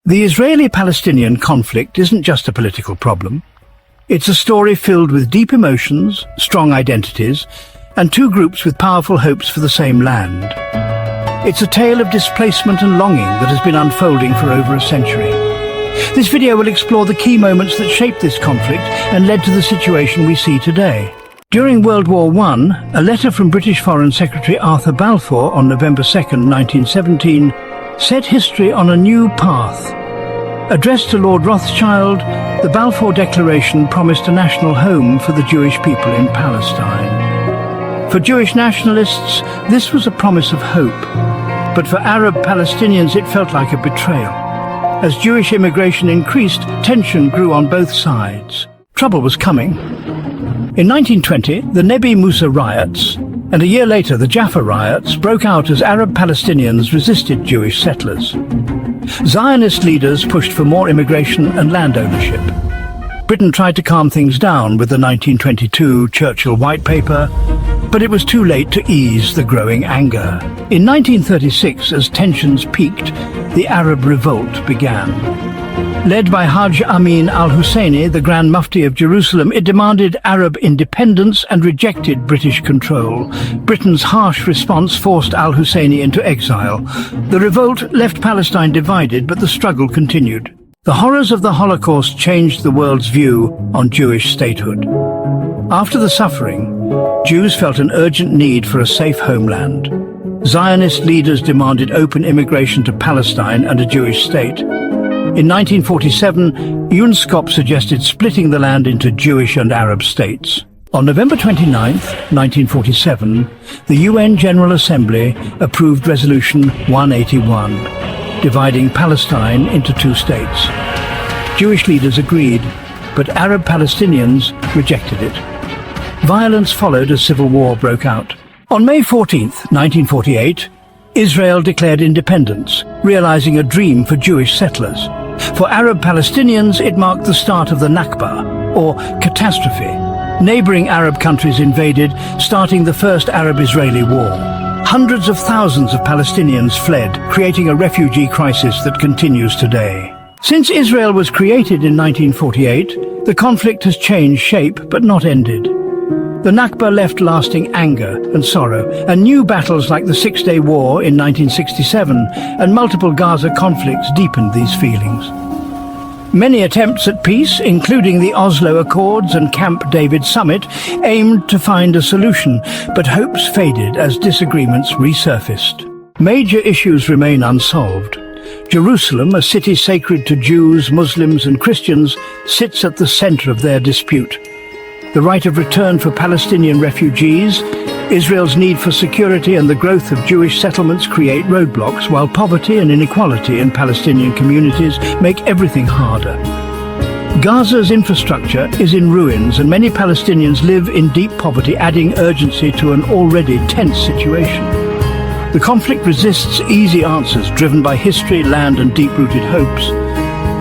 The Israeli-Palestinian conflict isn't just a political problem. It's a story filled with deep emotions, strong identities, and two groups with powerful hopes for the same land. It's a tale of displacement and longing that has been unfolding for over a century. This video will explore the key moments that shaped this conflict and led to the situation we see today. During World War I, a letter from British Foreign Secretary Arthur Balfour on November 2, 1917, set history on a new path. Addressed to Lord Rothschild, the Balfour Declaration promised a national home for the Jewish people in Palestine. For Jewish nationalists, this was a promise of hope, but for Arab Palestinians it felt like a betrayal. As Jewish immigration increased, tension grew on both sides. Trouble was coming. In 1920, the Nebi Musa riots, and a year later the Jaffa riots, broke out as Arab Palestinians resisted Jewish settlers. Zionist leaders pushed for more immigration and land ownership. Britain tried to calm things down with the 1922 Churchill White Paper, but it was too late to ease the growing anger. In 1936, as tensions peaked, the Arab Revolt began. Led by Hajj Amin al-Husseini, the Grand Mufti of Jerusalem, it demanded Arab independence and rejected British control. Britain's harsh response forced al-Husseini into exile. The revolt left Palestine divided, but the struggle continued. The horrors of the Holocaust changed the world's view on Jewish statehood. After the suffering, Jews felt an urgent need for a safe homeland. Zionist leaders demanded open immigration to Palestine and a Jewish state. In 1947, UNSCOP suggested splitting the land into Jewish and Arab states. On November 29, 1947, the UN General Assembly approved Resolution 181, dividing Palestine into two states. Jewish leaders agreed, but Arab Palestinians rejected it. Violence followed as civil war broke out. On May 14, 1948, Israel declared independence, realizing a dream for Jewish settlers. For Arab Palestinians, it marked the start of the Nakba, or catastrophe. Neighboring Arab countries invaded, starting the first Arab-Israeli war. Hundreds of thousands of Palestinians fled, creating a refugee crisis that continues today. Since Israel was created in 1948, the conflict has changed shape but not ended. The Nakba left lasting anger and sorrow, and new battles like the Six-Day War in 1967 and multiple Gaza conflicts deepened these feelings. Many attempts at peace, including the Oslo Accords and Camp David Summit, aimed to find a solution, but hopes faded as disagreements resurfaced. Major issues remain unsolved. Jerusalem, a city sacred to Jews, Muslims and Christians, sits at the center of their dispute. The right of return for Palestinian refugees, Israel's need for security and the growth of Jewish settlements create roadblocks, while poverty and inequality in Palestinian communities make everything harder. Gaza's infrastructure is in ruins and many Palestinians live in deep poverty, adding urgency to an already tense situation. The conflict resists easy answers driven by history, land and deep-rooted hopes.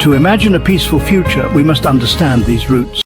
To imagine a peaceful future, we must understand these roots.